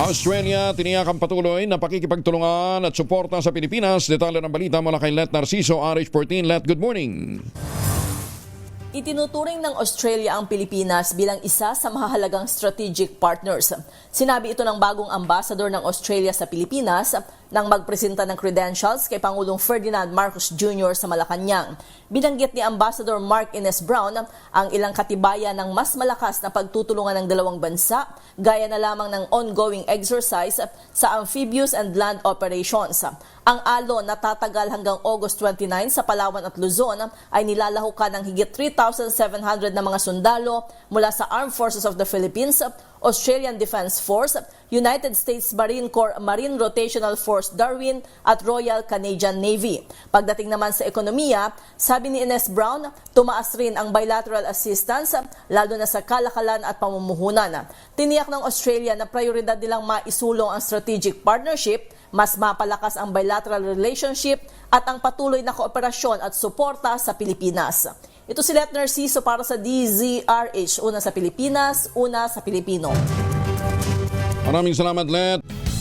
Australia, tiniyak ang patuloy na pakikipagtulungan at suporta sa Pilipinas. Detalye ng balita mula kay Let Narciso, RH14. Let, good morning. Itinuturing ng Australia ang Pilipinas bilang isa sa mahahalagang strategic partners. Sinabi ito ng bagong ambassador ng Australia sa Pilipinas nang magpresenta ng credentials kay Pangulong Ferdinand Marcos Jr. sa Malacanang. Binanggit ni Ambassador Mark Ines Brown ang ilang katibayan ng mas malakas na pagtutulungan ng dalawang bansa, gaya na lamang ng ongoing exercise sa amphibious and land operations. Ang alon na tatagal hanggang August 29 sa Palawan at Luzon ay nilalahukan ng higit 3,700 na mga sundalo mula sa Armed Forces of the Philippines, Australian Defence Force, United States Marine Corps Marine Rotational Force Darwin at Royal Canadian Navy. Pagdating naman sa ekonomiya, sabi ni Ines Brown, tumaas rin ang bilateral assistance lalo na sa kalakalan at pamumuhunan. Tiniyak ng Australia na prioridad nilang maisulong ang strategic partnership, mas mapalakas ang bilateral relationship at ang patuloy na kooperasyon at suporta sa Pilipinas. Ito si Let Narciso para sa DZRH. Una sa Pilipinas, una sa Pilipino. Maraming salamat, Let.